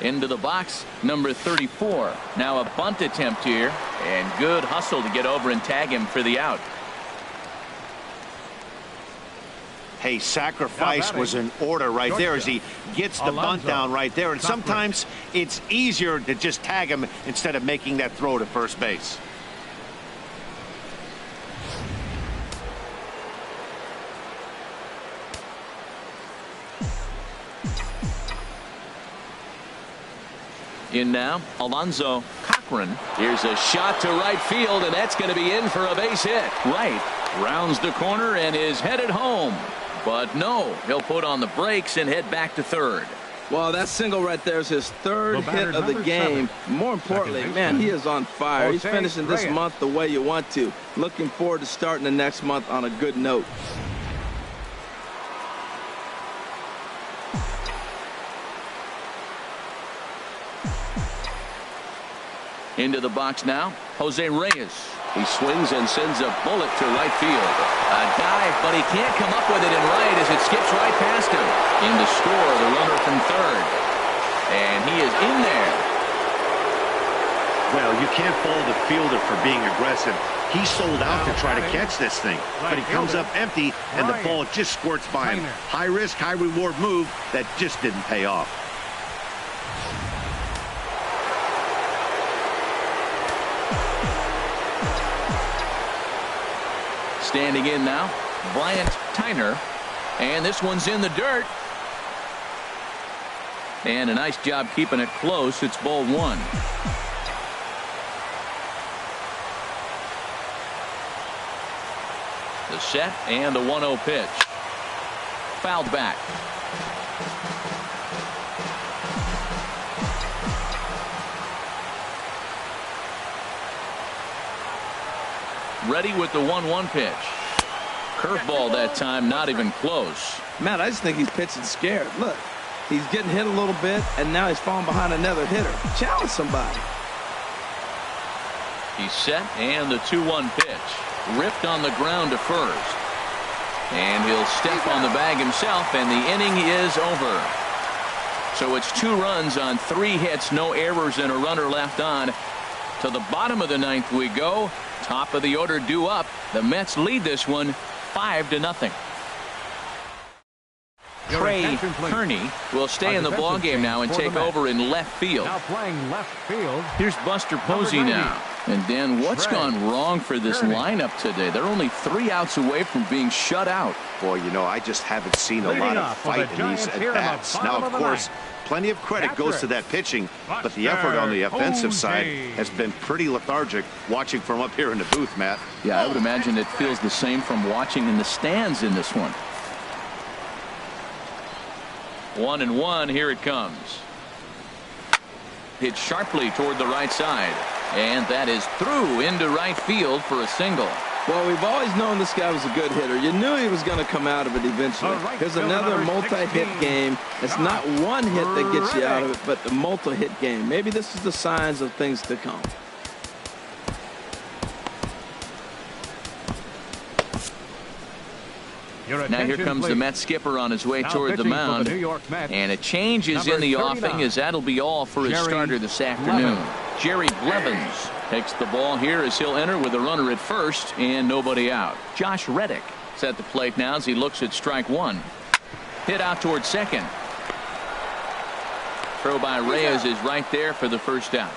Into the box, number 34. Now a bunt attempt here, and good hustle to get over and tag him for the out. Hey, sacrifice was in order right there as he gets the bunt down right there. And sometimes it's easier to just tag him instead of making that throw to first base. In now, Alonzo Cochran. Here's a shot to right field, and that's going to be in for a base hit. Right rounds the corner and is headed home. But no, he'll put on the brakes and head back to third. Well, that single right there is his 3rd hit of the game. More importantly, man, he is on fire. He's finishing this month the way you want to. Looking forward to starting the next month on a good note. Into the box now, Jose Reyes. He swings and sends a bullet to right field. A dive, but he can't come up with it in right as it skips right past him. In to score, the runner from third. And he is in there. Well, you can't fault the fielder for being aggressive. He sold out to try to catch this thing, but he comes up empty, and the ball just squirts by him. High risk, high reward move that just didn't pay off. Standing in now, Bryant Tyner. And this one's in the dirt. And a nice job keeping it close. It's ball 1. The set and the 1-0 pitch. Fouled back. Ready with the 1-1 pitch. Curveball that time, not even close. Matt, I just think he's pitching scared. Look, he's getting hit a little bit, and now he's falling behind another hitter. Challenge somebody. He's set, and the 2-1 pitch. Ripped on the ground to first. And he'll step on the bag himself, and the inning is over. So it's 2 runs on 3 hits, no errors, and a runner left on. To the bottom of the 9th we go. Top of the order due up. The Mets lead this one 5-0. Trey Kearney will stay in the ballgame now and take over in left field. Now playing left field. Here's Buster Posey now. And Dan, what's gone wrong for this lineup today? They're only 3 outs away from being shut out. Boy, you know, I just haven't seen a lot of fight in these at-bats. Now, of course, Plenty of credit goes to that pitching, but the effort on the offensive side has been pretty lethargic watching from up here in the booth, Matt. Yeah, I would imagine it feels the same from watching in the stands in this one. 1-1, here it comes. Hit sharply toward the right side, and that is through into right field for a single. Well, we've always known this guy was a good hitter. You knew he was going to come out of it eventually. Here's another multi-hit game. It's not one hit that gets you out of it, but the multi-hit game. Maybe this is the signs of things to come. Now here comes the Mets skipper on his way toward the mound, and a change is in the offing, as that'll be all for his starter this afternoon. Jerry Blevins takes the ball here as he'll enter with a runner at first and nobody out. Josh Reddick is at the plate now as he looks at strike one. Hit out toward second. Throw by Reyes is right there for the first out.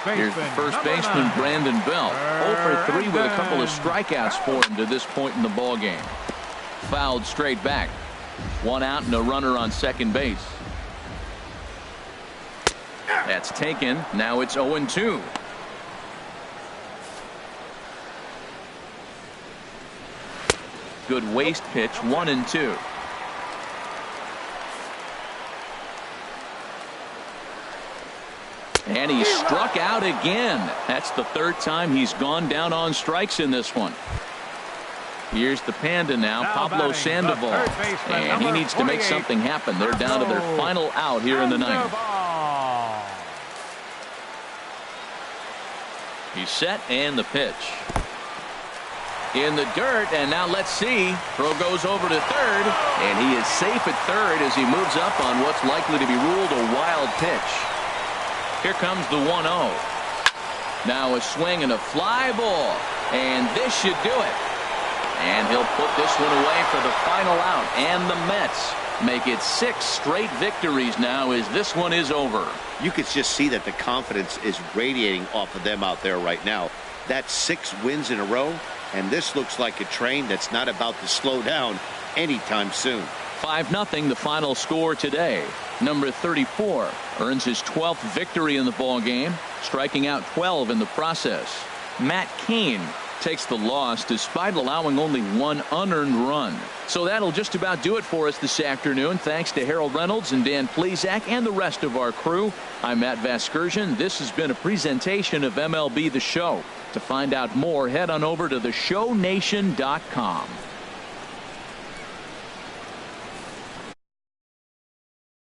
Here's the first baseman, Brandon Belt. 0 for 3 with a couple of strikeouts for him to this point in the ball game. Fouled straight back. 1 out and a runner on second base. That's taken. Now it's 0-2. Good waste pitch. 1-2. And he struck out again. That's the third time he's gone down on strikes in this one. Here's the Panda now, Pablo Sandoval. And he needs to make something happen. They're down to their final out here in the ninth. He's set, and the pitch. In the dirt, and now let's see. Throw goes over to third, and he is safe at third as he moves up on what's likely to be ruled a wild pitch. Here comes the 1-0. Now a swing and a fly ball, and this should do it. And he'll put this one away for the final out, and the Mets make it 6 straight victories now as this one is over. You could just see that the confidence is radiating off of them out there right now. That's 6 wins in a row, and this looks like a train that's not about to slow down anytime soon. 5-0 the final score today. Number 34 earns his 12th victory in the ball game, striking out 12 in the process. Matt Cain takes the loss despite allowing only 1 unearned run. So that'll just about do it for us this afternoon. Thanks to Harold Reynolds and Dan Plesac and the rest of our crew. I'm Matt Vasgersian. This has been a presentation of MLB The Show. To find out more, head on over to theshownation.com.